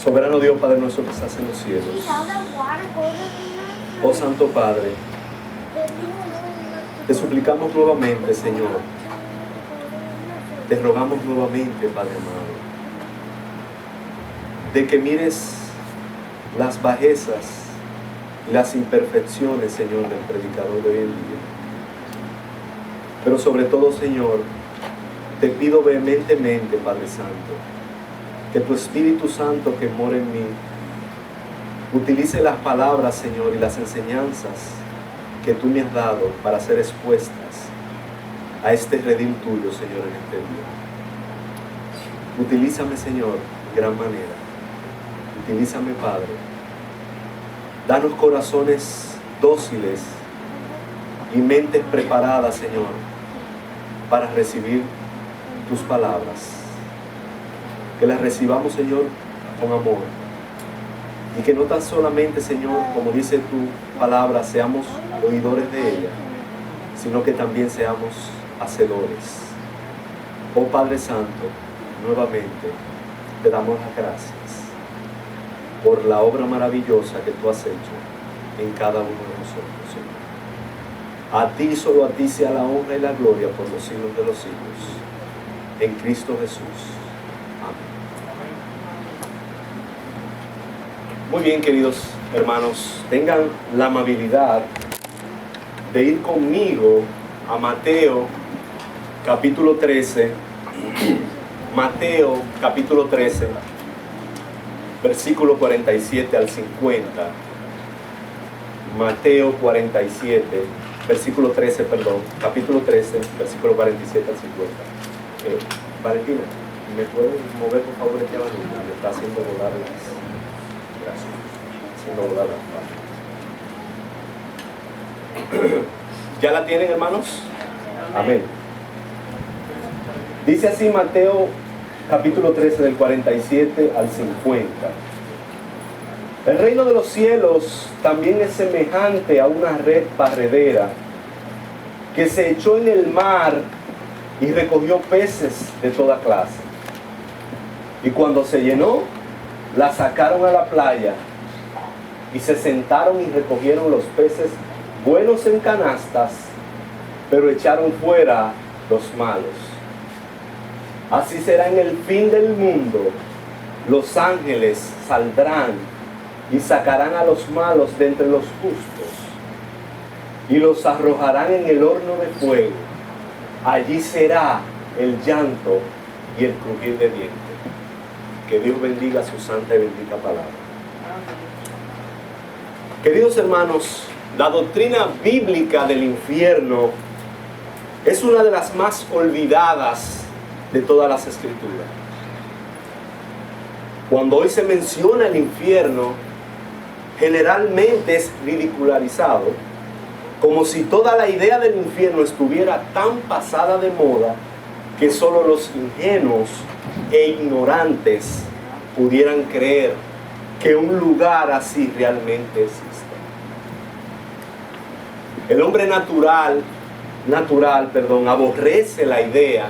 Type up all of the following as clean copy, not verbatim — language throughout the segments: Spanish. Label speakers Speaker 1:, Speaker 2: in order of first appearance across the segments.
Speaker 1: Soberano Dios, Padre nuestro que estás en los cielos. Oh Santo Padre, te suplicamos nuevamente, Señor. Te rogamos nuevamente, Padre amado, de que mires las bajezas y las imperfecciones, Señor, del predicador de hoy en día. Pero sobre todo, Señor, te pido vehementemente, Padre Santo, que tu Espíritu Santo que mora en mí utilice las palabras, Señor, y las enseñanzas que tú me has dado para ser expuestas a este redil tuyo, Señor, en este día. Utilízame, Señor, de gran manera. Utilízame, Padre. Danos corazones dóciles y mentes preparadas, Señor, para recibir tus palabras. Que las recibamos, Señor, con amor. Y que no tan solamente, Señor, como dice tu palabra, seamos oidores de ella, sino que también seamos hacedores. Oh Padre Santo, nuevamente te damos las gracias por la obra maravillosa que tú has hecho en cada uno de nosotros, Señor. A ti, solo a ti sea la honra y la gloria por los siglos de los siglos. En Cristo Jesús. Muy bien, queridos hermanos, tengan la amabilidad de ir conmigo a Mateo capítulo 13, Mateo capítulo 13, versículo 47 al 50, Mateo 47, versículo 13, perdón, capítulo 13, versículo 47 al 50. Valentina, ¿me puedes mover por favor aquí a la luna? Me está haciendo volar las... Gracias. Haciendo volar las palmas. ¿Ya la tienen, hermanos? Amén. Dice así Mateo capítulo 13 del 47 al 50. El reino de los cielos también es semejante a una red barredera que se echó en el mar y recogió peces de toda clase. Y cuando se llenó, la sacaron a la playa y se sentaron y recogieron los peces buenos en canastas, pero echaron fuera los malos. Así será en el fin del mundo. Los ángeles saldrán y sacarán a los malos de entre los justos y los arrojarán en el horno de fuego. Allí será el llanto y el crujir de dientes. Que Dios bendiga su santa y bendita palabra. Queridos hermanos, la doctrina bíblica del infierno es una de las más olvidadas de todas las escrituras. Cuando hoy se menciona el infierno, generalmente es ridicularizado, como si toda la idea del infierno estuviera tan pasada de moda que solo los ingenuos e ignorantes pudieran creer que un lugar así realmente existe. El hombre natural, aborrece la idea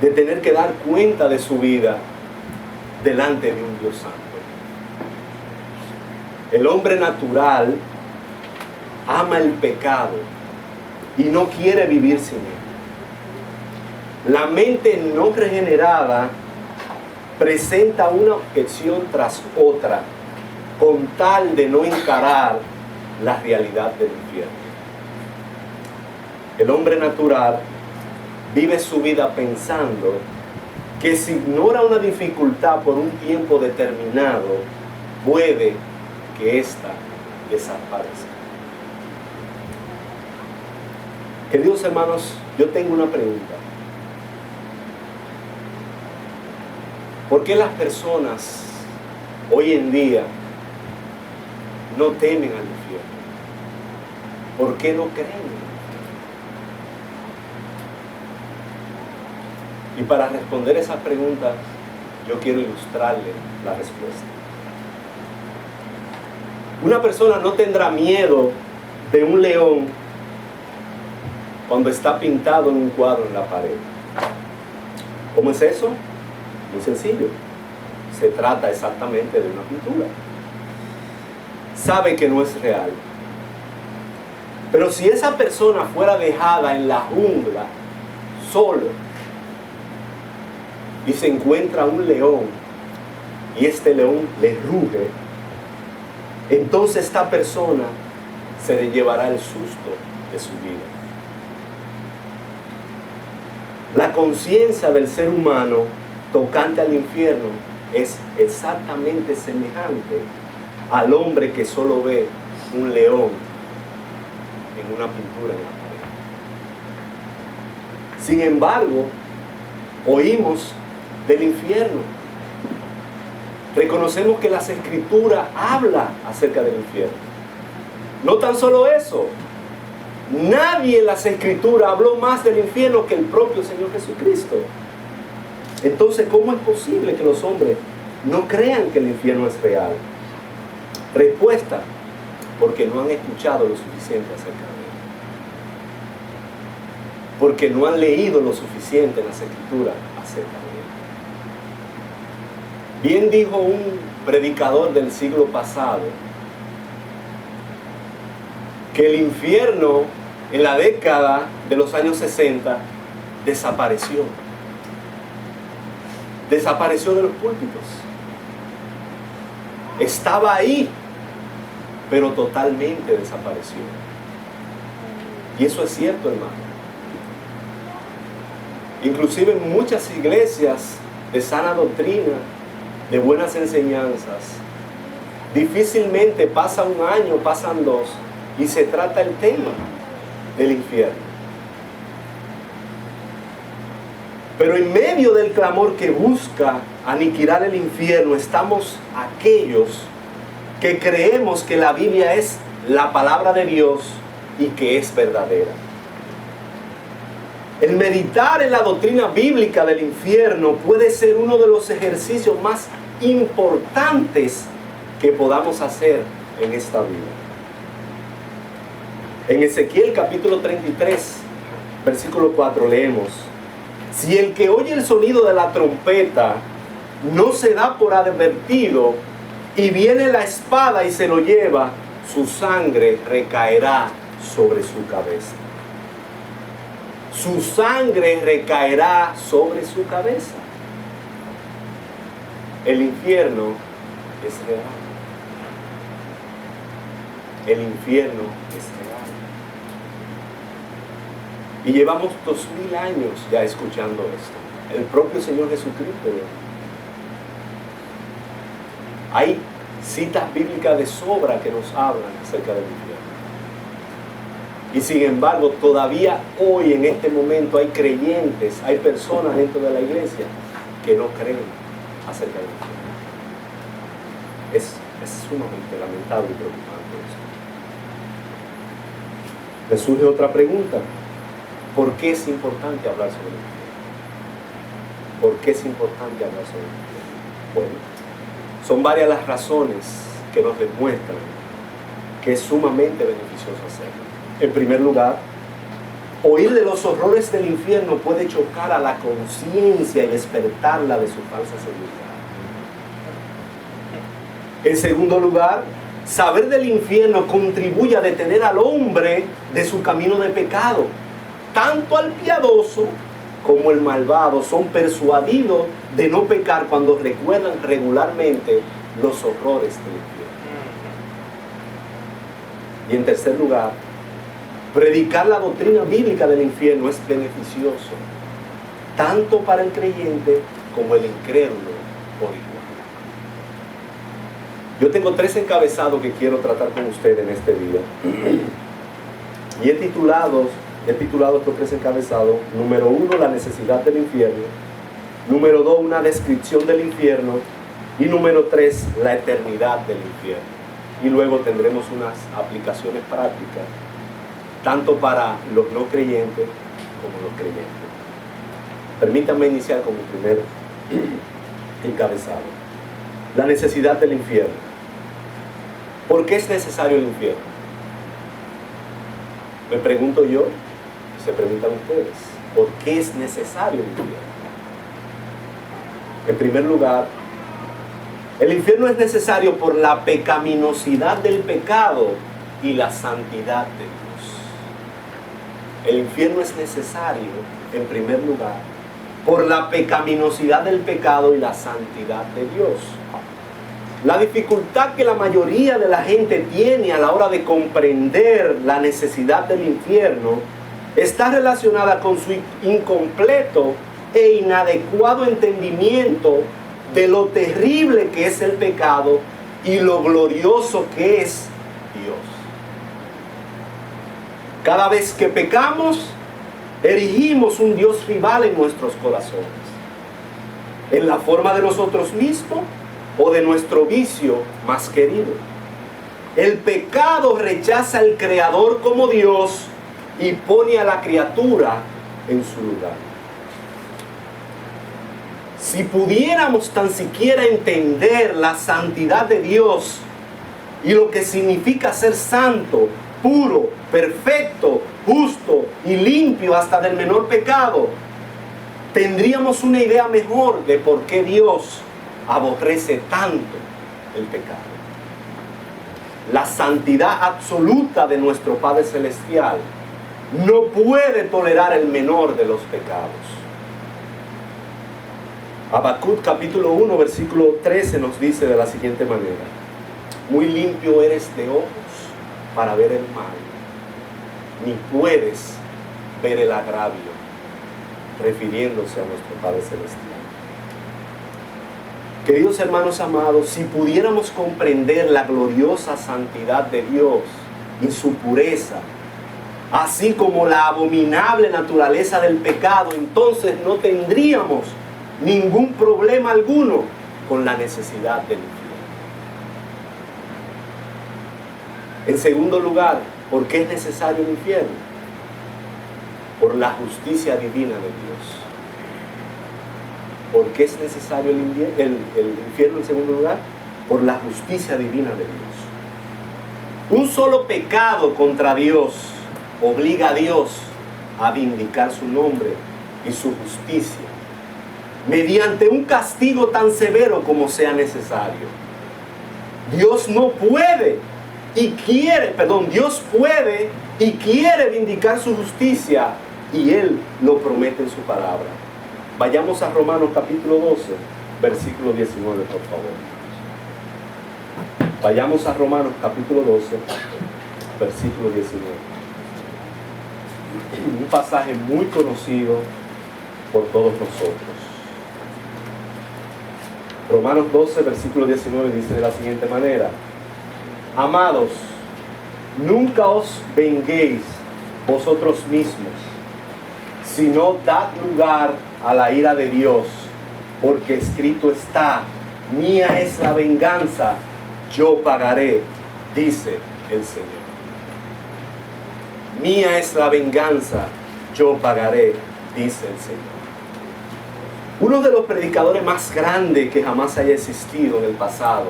Speaker 1: de tener que dar cuenta de su vida delante de un Dios santo. El hombre natural ama el pecado y no quiere vivir sin él. La mente no regenerada presenta una objeción tras otra con tal de no encarar la realidad del infierno. El hombre natural vive su vida pensando que si ignora una dificultad por un tiempo determinado, puede que ésta desaparezca. Queridos hermanos, yo tengo una pregunta. ¿Por qué las personas hoy en día no temen al infierno? ¿Por qué no creen en el infierno? Y para responder esas preguntas, yo quiero ilustrarle la respuesta. Una persona no tendrá miedo de un león cuando está pintado en un cuadro en la pared. ¿Cómo es eso? Muy sencillo. se trata exactamente de una pintura. Sabe que no es real. Pero si esa persona fuera dejada en la jungla, solo, y se encuentra un león, y este león le ruge, entonces esta persona se le llevará el susto de su vida. La conciencia del ser humano tocante al infierno es exactamente semejante al hombre que solo ve un león en una pintura en la pared. Sin embargo, oímos del infierno. Reconocemos que las Escrituras hablan acerca del infierno. No tan solo eso, nadie en las Escrituras habló más del infierno que el propio Señor Jesucristo. Entonces, ¿cómo es posible que los hombres no crean que el infierno es real? Respuesta: porque no han escuchado lo suficiente acerca de él. Porque no han leído lo suficiente en las Escrituras acerca de él. Bien dijo un predicador del siglo pasado que el infierno en la década de los años 60 desapareció. Desapareció de los púlpitos. Estaba ahí, pero totalmente desapareció. Y eso es cierto, hermano. Inclusive en muchas iglesias de sana doctrina, de buenas enseñanzas, difícilmente pasa un año, pasan dos, y se trata el tema del infierno. Pero en medio del clamor que busca aniquilar el infierno, estamos aquellos que creemos que la Biblia es la palabra de Dios y que es verdadera. El meditar en la doctrina bíblica del infierno puede ser uno de los ejercicios más importantes que podamos hacer en esta vida. En Ezequiel capítulo 33, versículo 4 leemos: si el que oye el sonido de la trompeta no se da por advertido y viene la espada y se lo lleva, su sangre recaerá sobre su cabeza. Su sangre recaerá sobre su cabeza. El infierno es real. El infierno es real. Y llevamos 2000 años ya escuchando esto. El propio Señor Jesucristo. Hay citas bíblicas de sobra que nos hablan acerca del infierno. Y sin embargo, todavía hoy en este momento hay creyentes, hay personas dentro de la iglesia que no creen acerca del infierno. Es sumamente lamentable y preocupante esto. Me surge otra pregunta. ¿Por qué es importante hablar sobre el infierno? ¿Por qué es importante hablar sobre el infierno? Bueno, son varias las razones que nos demuestran que es sumamente beneficioso hacerlo. En primer lugar, oír de los horrores del infierno puede chocar a la conciencia y despertarla de su falsa seguridad. En segundo lugar, saber del infierno contribuye a detener al hombre de su camino de pecado. Tanto al piadoso como el malvado son persuadidos de no pecar cuando recuerdan regularmente los horrores del infierno. Y en tercer lugar, predicar la doctrina bíblica del infierno es beneficioso, tanto para el creyente como el incrédulo por igual. Yo tengo 3 encabezados que quiero tratar con usted en este día. Y he titulado estos 3 encabezados: número 1, la necesidad del infierno; número 2, una descripción del infierno; y número 3, la eternidad del infierno. Y luego tendremos unas aplicaciones prácticas, tanto para los no creyentes como los creyentes. Permítanme iniciar con mi primer encabezado: la necesidad del infierno. ¿Por qué es necesario el infierno? Me pregunto yo, y se preguntan ustedes, ¿por qué es necesario el infierno? En primer lugar, El infierno es necesario por la pecaminosidad del pecado y la santidad de Dios. El infierno es necesario, en primer lugar, por la pecaminosidad del pecado y la santidad de Dios. La dificultad que la mayoría de la gente tiene a la hora de comprender la necesidad del infierno está relacionada con su incompleto e inadecuado entendimiento de lo terrible que es el pecado y lo glorioso que es Dios. Cada vez que pecamos, erigimos un Dios rival en nuestros corazones, en la forma de nosotros mismos o de nuestro vicio más querido. El pecado rechaza al Creador como Dios y pone a la criatura en su lugar. Si pudiéramos tan siquiera entender la santidad de Dios y lo que significa ser santo, puro, perfecto, justo y limpio hasta del menor pecado, tendríamos una idea mejor de por qué Dios aborrece tanto el pecado. La santidad absoluta de nuestro Padre Celestial no puede tolerar el menor de los pecados. Habacuc capítulo 1 versículo 13 nos dice de la siguiente manera: muy limpio eres de ojos para ver el mal, ni puedes ver el agravio, refiriéndose a nuestro Padre Celestial. Queridos hermanos amados, si pudiéramos comprender la gloriosa santidad de Dios y su pureza, así como la abominable naturaleza del pecado, entonces no tendríamos ningún problema alguno con la necesidad del infierno. En segundo lugar, ¿por qué es necesario el infierno? Por la justicia divina de Dios. ¿Por qué es necesario el infierno en segundo lugar? Por la justicia divina de Dios. Un solo pecado contra Dios obliga a Dios a vindicar su nombre y su justicia mediante un castigo tan severo como sea necesario. Dios puede y quiere vindicar su justicia, y Él lo promete en su palabra. Vayamos a Romanos capítulo 12, versículo 19, por favor. Vayamos a Romanos capítulo 12, versículo 19. Un pasaje muy conocido por todos nosotros. Romanos 12, versículo 19 dice de la siguiente manera: amados, nunca os venguéis vosotros mismos, sino dad lugar a la ira de Dios, porque escrito está: mía es la venganza, yo pagaré, dice el Señor. Mía es la venganza, yo pagaré, dice el Señor. Uno de los predicadores más grandes que jamás haya existido en el pasado,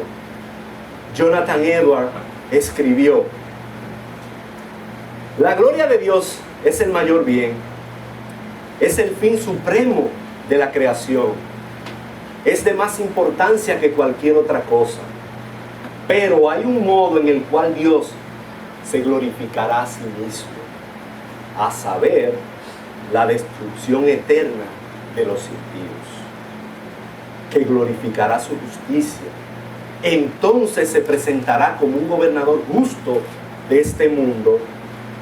Speaker 1: Jonathan Edwards, escribió: la gloria de Dios es el mayor bien, es el fin supremo de la creación, es de más importancia que cualquier otra cosa, pero hay un modo en el cual Dios se glorificará a sí mismo, a saber, la destrucción eterna de los impíos, que glorificará su justicia. Entonces se presentará como un gobernador justo de este mundo.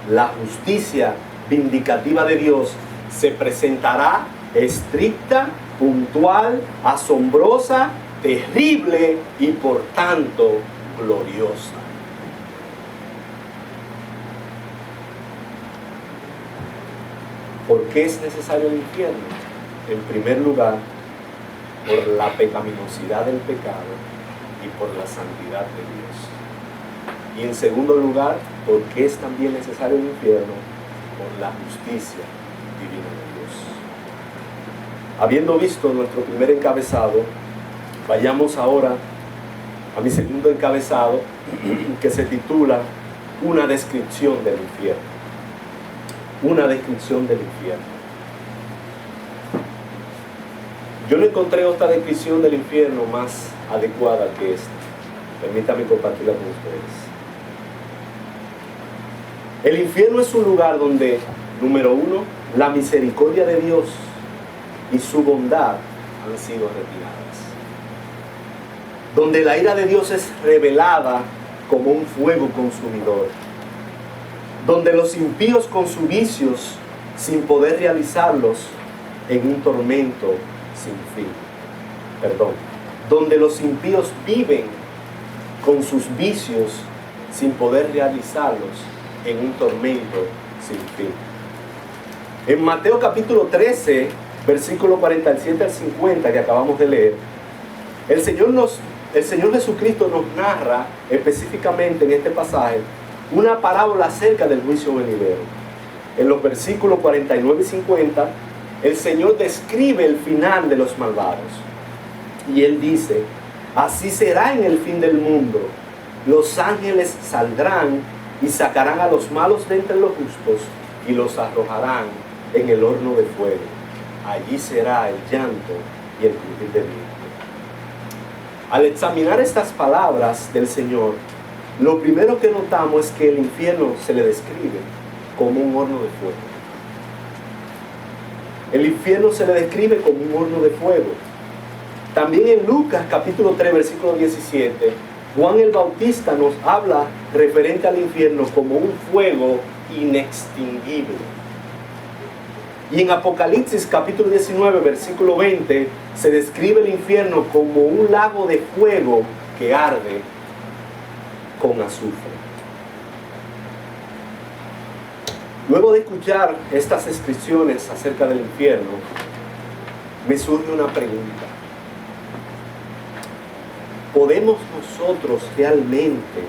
Speaker 1: La justicia vindicativa de Dios se presentará estricta, puntual, asombrosa, terrible y por tanto gloriosa. ¿Por qué es necesario el infierno? En primer lugar, por la pecaminosidad del pecado y por la santidad de Dios. Y en segundo lugar, ¿por qué es también necesario el infierno? Por la justicia divina de Dios. Habiendo visto nuestro primer encabezado, vayamos ahora a mi segundo encabezado, que se titula Una descripción del infierno. Una descripción del infierno. Yo no encontré otra descripción del infierno más adecuada que esta. Permítame compartirla con ustedes. El infierno es un lugar donde, número uno, la misericordia de Dios y su bondad han sido retiradas. Donde la ira de Dios es revelada como un fuego consumidor. Donde los impíos con sus vicios, sin poder realizarlos, en un tormento sin fin. Donde los impíos viven con sus vicios, sin poder realizarlos, en un tormento sin fin. En Mateo capítulo 13, versículo 47 al 50 que acabamos de leer, el Señor Jesucristo nos narra específicamente en este pasaje una parábola acerca del juicio venidero. En los versículos 49 y 50, el Señor describe el final de los malvados. Y Él dice: así será en el fin del mundo. Los ángeles saldrán y sacarán a los malos de entre los justos y los arrojarán en el horno de fuego. Allí será el llanto y el crujir de dientes. Al examinar estas palabras del Señor, lo primero que notamos es que el infierno se le describe como un horno de fuego. El infierno se le describe como un horno de fuego. También en Lucas capítulo 3, versículo 17, Juan el Bautista nos habla referente al infierno como un fuego inextinguible. Y en Apocalipsis capítulo 19, versículo 20, se describe el infierno como un lago de fuego que arde con azufre. Luego de escuchar estas descripciones acerca del infierno, me surge una pregunta. ¿Podemos nosotros realmente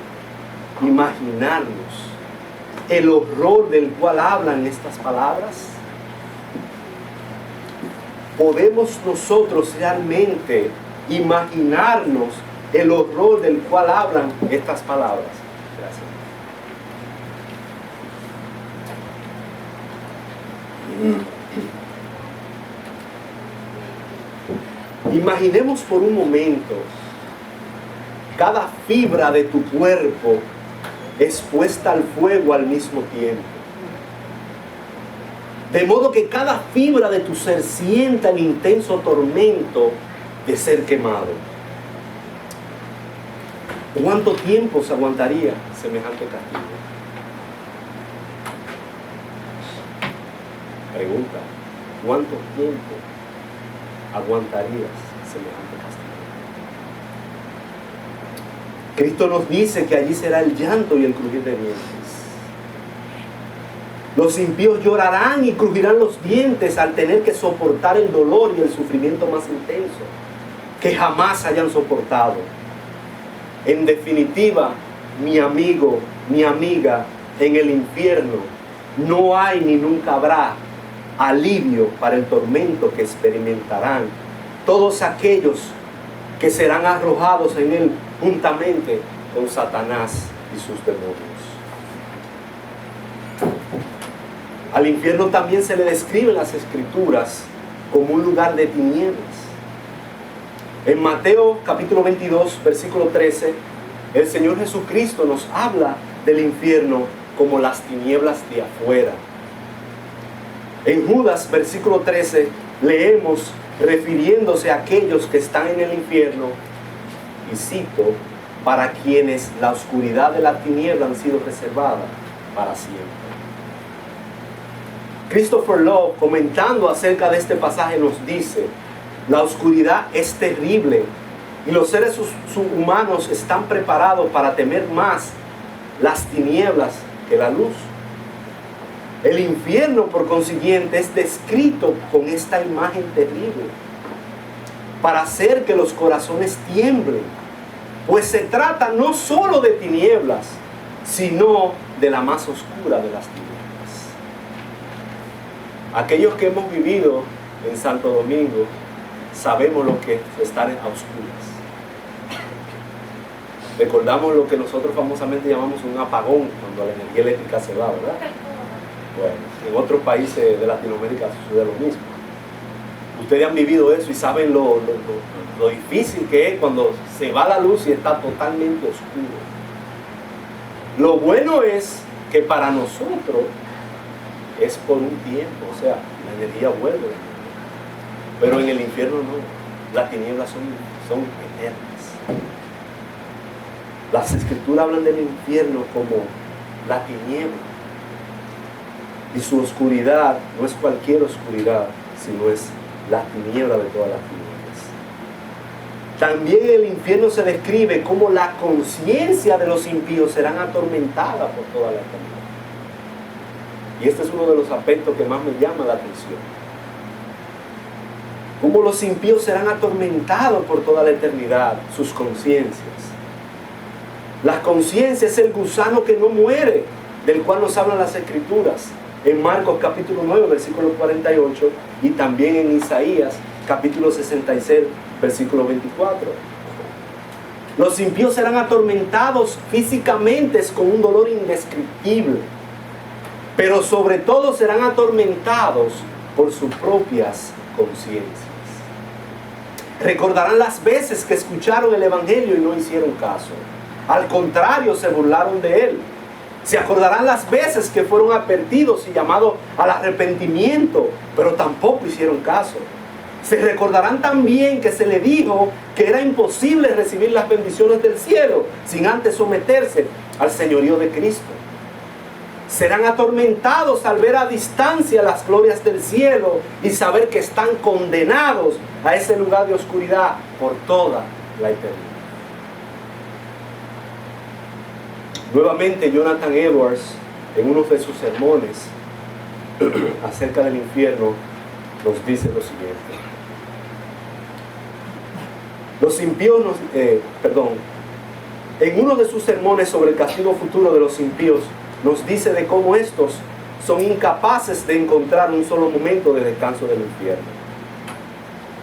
Speaker 1: imaginarnos el horror del cual hablan estas palabras? ¿Podemos nosotros realmente imaginarnos el horror del cual hablan estas palabras? Gracias. Imaginemos por un momento cada fibra de tu cuerpo expuesta al fuego al mismo tiempo. De modo que cada fibra de tu ser sienta el intenso tormento de ser quemado. ¿Cuánto tiempo se aguantaría semejante castigo? Pregunta: ¿cuánto tiempo aguantarías semejante castigo? Cristo nos dice que allí será el llanto y el crujir de dientes. Los impíos llorarán y crujirán los dientes al tener que soportar el dolor y el sufrimiento más intenso que jamás hayan soportado. En definitiva, mi amigo, mi amiga, en el infierno no hay ni nunca habrá alivio para el tormento que experimentarán todos aquellos que serán arrojados en él juntamente con Satanás y sus demonios. Al infierno también se le describe en las Escrituras como un lugar de tinieblas. En Mateo capítulo 22, versículo 13, el Señor Jesucristo nos habla del infierno como las tinieblas de afuera. En Judas, versículo 13, leemos refiriéndose a aquellos que están en el infierno, y cito: para quienes la oscuridad de la tiniebla han sido reservada para siempre. Christopher Love, comentando acerca de este pasaje, nos dice: la oscuridad es terrible y los seres humanos están preparados para temer más las tinieblas que la luz. El infierno, por consiguiente, es descrito con esta imagen terrible para hacer que los corazones tiemblen, pues se trata no solo de tinieblas, sino de la más oscura de las tinieblas. Aquellos que hemos vivido en Santo Domingo sabemos lo que es estar a oscuras. Recordamos lo que nosotros famosamente llamamos un apagón cuando la energía eléctrica se va, ¿verdad? Bueno, en otros países de Latinoamérica sucede lo mismo. Ustedes han vivido eso y saben lo difícil que es cuando se va la luz y está totalmente oscuro. Lo bueno es que para nosotros es por un tiempo, o sea, la energía vuelve. Pero en el infierno no, las tinieblas son eternas. Las escrituras hablan del infierno como la tiniebla. Y su oscuridad no es cualquier oscuridad, sino es la tiniebla de todas las tinieblas. También el infierno se describe como la conciencia de los impíos serán atormentadas por toda la eternidad. Y este es uno de los aspectos que más me llama la atención. Cómo los impíos serán atormentados por toda la eternidad, sus conciencias. La conciencia es el gusano que no muere, del cual nos hablan las escrituras. En Marcos capítulo 9, versículo 48, y también en Isaías capítulo 66, versículo 24. Los impíos serán atormentados físicamente con un dolor indescriptible, pero sobre todo serán atormentados por sus propias conciencias. Recordarán las veces que escucharon el Evangelio y no hicieron caso. Al contrario, se burlaron de él. Se acordarán las veces que fueron advertidos y llamados al arrepentimiento, pero tampoco hicieron caso. Se recordarán también que se le dijo que era imposible recibir las bendiciones del cielo sin antes someterse al señorío de Cristo. Serán atormentados al ver a distancia las glorias del cielo y saber que están condenados a ese lugar de oscuridad por toda la eternidad. Nuevamente Jonathan Edwards, en uno de sus sermones acerca del infierno, nos dice lo siguiente. Los impíos, en uno de sus sermones sobre el castigo futuro de los impíos, nos dice de cómo estos son incapaces de encontrar un solo momento de descanso del infierno.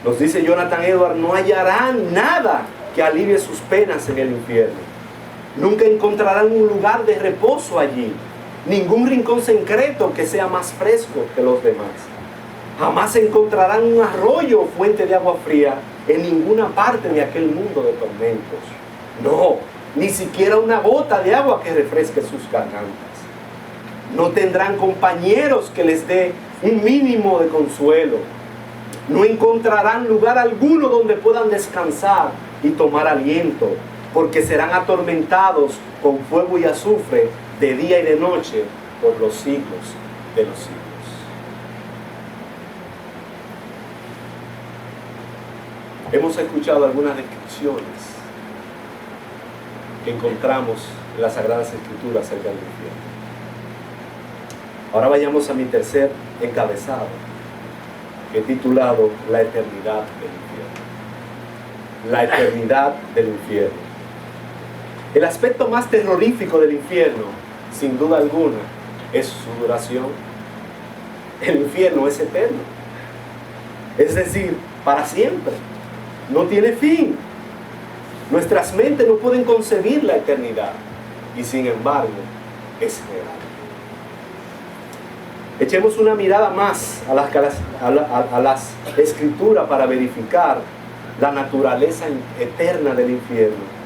Speaker 1: Nos dice Jonathan Edwards, no hallarán nada que alivie sus penas en el infierno. Nunca encontrarán un lugar de reposo allí, ningún rincón secreto que sea más fresco que los demás. Jamás encontrarán un arroyo o fuente de agua fría en ninguna parte de aquel mundo de tormentos. No, ni siquiera una gota de agua que refresque sus gargantas. No tendrán compañeros que les dé un mínimo de consuelo. No encontrarán lugar alguno donde puedan descansar y tomar aliento, porque serán atormentados con fuego y azufre de día y de noche por los siglos de los siglos. Hemos escuchado algunas descripciones que encontramos en las Sagradas Escrituras acerca del infierno. Ahora vayamos a mi tercer encabezado, que he titulado La eternidad del infierno. La eternidad del infierno. El aspecto más terrorífico del infierno, sin duda alguna, es su duración. El infierno es eterno. Es decir, para siempre. No tiene fin. Nuestras mentes no pueden concebir la eternidad. Y sin embargo, es real. Echemos una mirada más a las escrituras para verificar la naturaleza eterna del infierno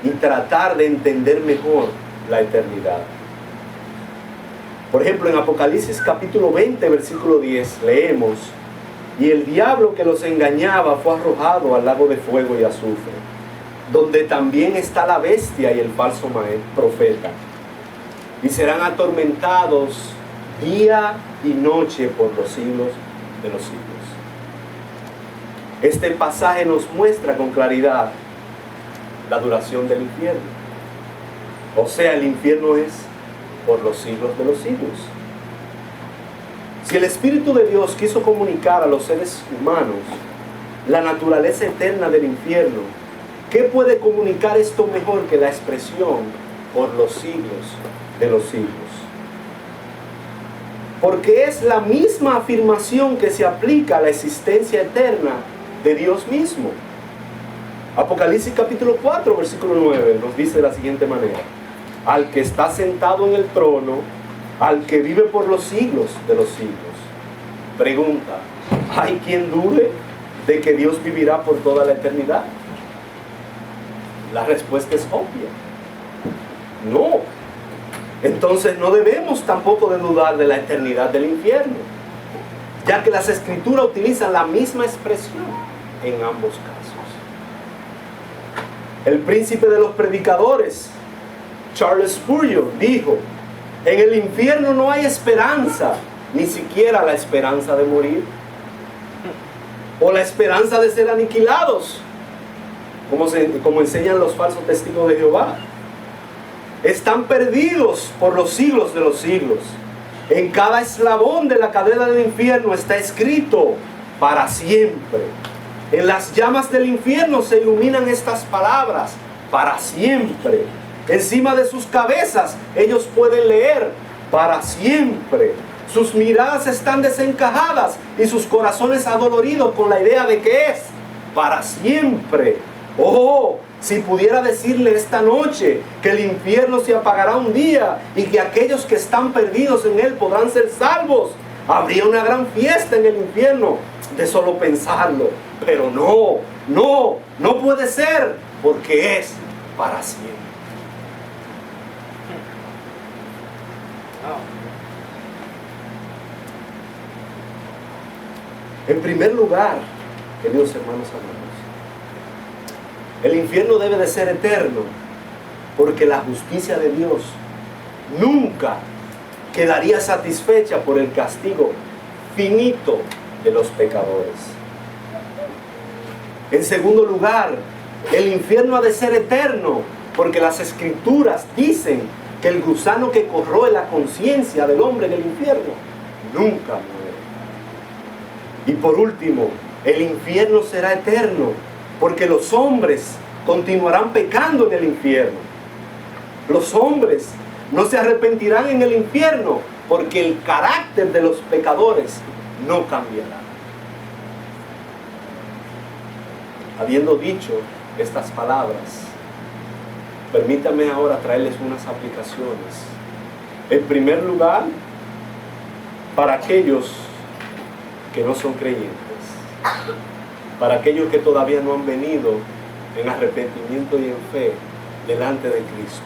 Speaker 1: y tratar de entender mejor la eternidad. Por ejemplo, en Apocalipsis capítulo 20, versículo 10, leemos: y el diablo que los engañaba fue arrojado al lago de fuego y azufre, donde también está la bestia y el falso profeta, y serán atormentados día y noche por los siglos de los siglos. Este pasaje nos muestra con claridad la duración del infierno. O sea, el infierno es por los siglos de los siglos. Si el Espíritu de Dios quiso comunicar a los seres humanos la naturaleza eterna del infierno, ¿qué puede comunicar esto mejor que la expresión por los siglos de los siglos? Porque es la misma afirmación que se aplica a la existencia eterna de Dios mismo. Apocalipsis capítulo 4, versículo 9 nos dice de la siguiente manera: al que está sentado en el trono, al que vive por los siglos de los siglos. Pregunta: ¿Hay quien dude de que Dios vivirá por toda la eternidad? La respuesta es obvia. No. Entonces no debemos tampoco de dudar de la eternidad del infierno, ya que las Escrituras utilizan la misma expresión en ambos casos. El príncipe de los predicadores, Charles Spurgeon, dijo: en el infierno no hay esperanza, ni siquiera la esperanza de morir, o la esperanza de ser aniquilados, como enseñan los falsos testigos de Jehová. Están perdidos por los siglos de los siglos. En cada eslabón de la cadena del infierno está escrito: para siempre. En las llamas del infierno se iluminan estas palabras: para siempre. Encima de sus cabezas ellos pueden leer: para siempre. Sus miradas están desencajadas y sus corazones adoloridos con la idea de que es para siempre. Oh, si pudiera decirle esta noche que el infierno se apagará un día y que aquellos que están perdidos en él podrán ser salvos, habría una gran fiesta en el infierno de solo pensarlo. Pero no puede ser, porque es para siempre. En primer lugar, queridos hermanos amados, el infierno debe de ser eterno, porque la justicia de Dios nunca quedaría satisfecha por el castigo finito de los pecadores. En segundo lugar, el infierno ha de ser eterno, porque las Escrituras dicen que el gusano que corroe la conciencia del hombre en el infierno nunca muere. Y por último, el infierno será eterno, porque los hombres continuarán pecando en el infierno. Los hombres no se arrepentirán en el infierno, porque el carácter de los pecadores no cambiará. Habiendo dicho estas palabras, permítame ahora traerles unas aplicaciones. En primer lugar, para aquellos que no son creyentes, para aquellos que todavía no han venido en arrepentimiento y en fe delante de Cristo.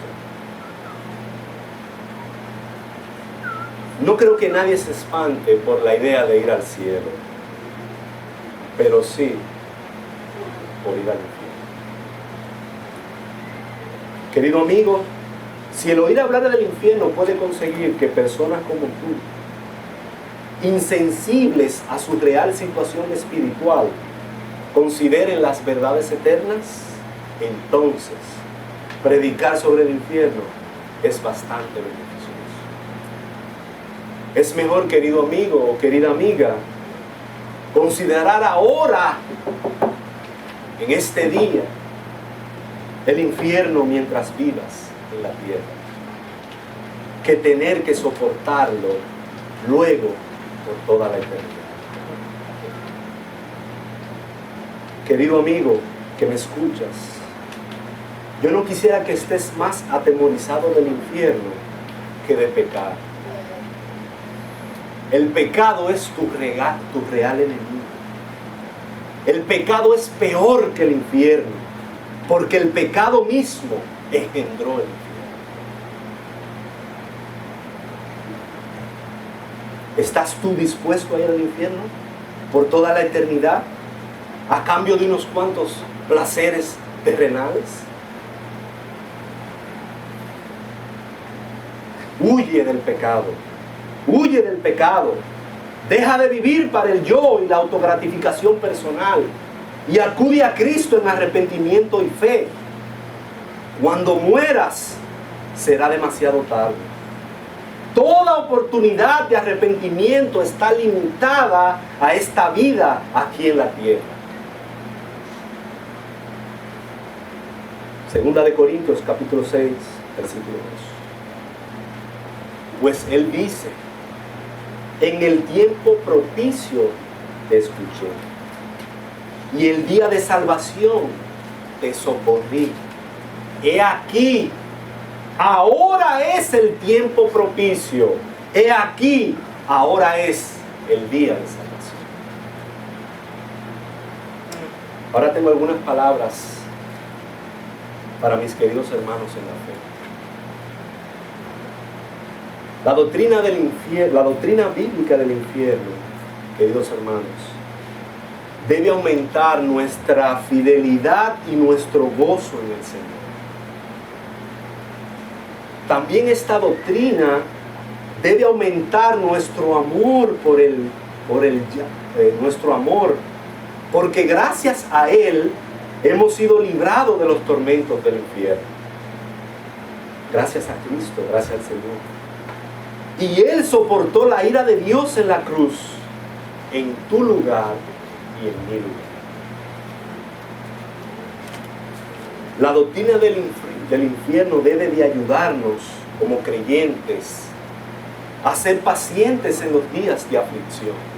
Speaker 1: No creo que nadie se espante por la idea de ir al cielo, pero sí por ir al infierno. Querido amigo, si el oír hablar del infierno puede conseguir que personas como tú, insensibles a su real situación espiritual, consideren las verdades eternas, entonces predicar sobre el infierno es bastante beneficioso. Es mejor, querido amigo o querida amiga, considerar ahora, en este día, el infierno mientras vivas en la tierra, que tener que soportarlo luego por toda la eternidad. Querido amigo que me escuchas, yo no quisiera que estés más atemorizado del infierno que de pecar. El pecado es tu real enemigo. El pecado es peor que el infierno, porque el pecado mismo engendró el infierno. ¿Estás tú dispuesto a ir al infierno por toda la eternidad a cambio de unos cuantos placeres terrenales? Huye del pecado. Huye del pecado. Deja de vivir para el yo y la autogratificación personal y acude a Cristo en arrepentimiento y fe. Cuando mueras, será demasiado tarde. Toda oportunidad de arrepentimiento está limitada a esta vida aquí en la tierra. Segunda de Corintios, capítulo 6, versículo 2. Pues Él dice: en el tiempo propicio te escuché, y el día de salvación te socorrí. He aquí, ahora es el tiempo propicio. He aquí, ahora es el día de salvación. Ahora tengo algunas palabras para mis queridos hermanos en la fe. La doctrina del infierno, la doctrina bíblica del infierno, queridos hermanos, debe aumentar nuestra fidelidad y nuestro gozo en el Señor. También esta doctrina debe aumentar nuestro amor nuestro amor, porque gracias a Él hemos sido librados de los tormentos del infierno. Gracias a Cristo, gracias al Señor. Y Él soportó la ira de Dios en la cruz, en tu lugar y en mi lugar. La doctrina del infierno debe de ayudarnos como creyentes a ser pacientes en los días de aflicción.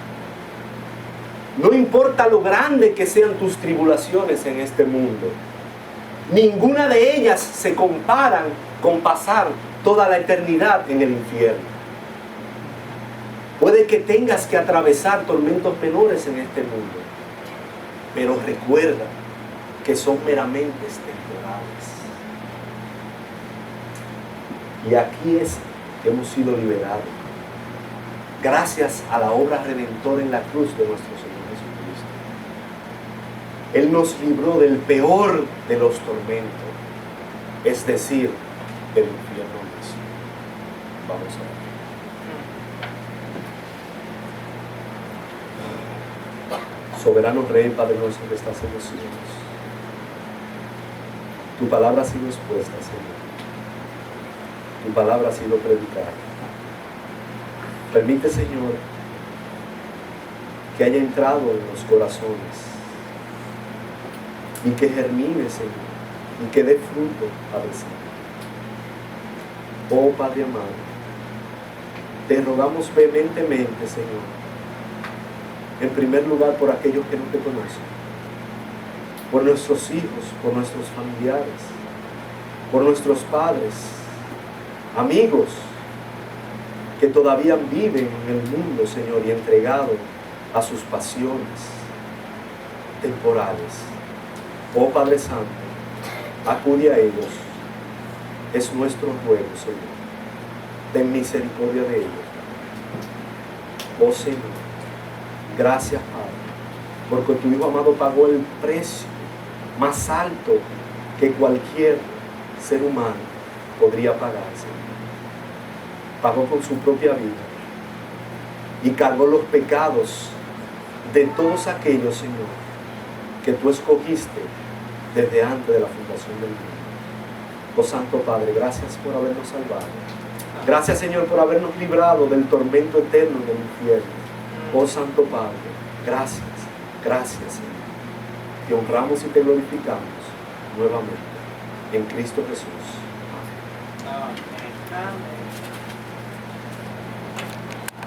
Speaker 1: No importa lo grande que sean tus tribulaciones en este mundo, ninguna de ellas se comparan con pasar toda la eternidad en el infierno. Puede que tengas que atravesar tormentos menores en este mundo, pero recuerda que son meramente temporales. Y aquí es que hemos sido liberados, gracias a la obra redentora en la cruz de nuestro Señor Jesucristo. Él nos libró del peor de los tormentos, es decir, del infierno mismo. Vamos a ver. Soberano Rey, Padre nuestro que estás en los cielos, tu palabra ha sido expuesta, Señor. Tu palabra ha sido predicada. Permite, Señor, que haya entrado en los corazones y que germine, Señor, y que dé fruto, Padre Santo. Oh Padre amado, te rogamos vehementemente, Señor, en primer lugar por aquellos que no te conocen, por nuestros hijos, por nuestros familiares, por nuestros padres, amigos que todavía viven en el mundo, Señor, y entregados a sus pasiones temporales. Oh Padre Santo, acude a ellos. Es nuestro ruego, Señor. Ten misericordia de ellos. Oh Señor, gracias, Padre, porque tu Hijo amado pagó el precio más alto que cualquier ser humano podría pagar, Señor. Pagó con su propia vida y cargó los pecados de todos aquellos, Señor, que tú escogiste desde antes de la fundación del mundo. Oh Santo Padre, gracias por habernos salvado. Gracias, Señor, por habernos librado del tormento eterno del infierno. Oh Santo Padre, gracias, gracias, Señor. Te honramos y te glorificamos nuevamente en Cristo Jesús. Amén.
Speaker 2: Amén.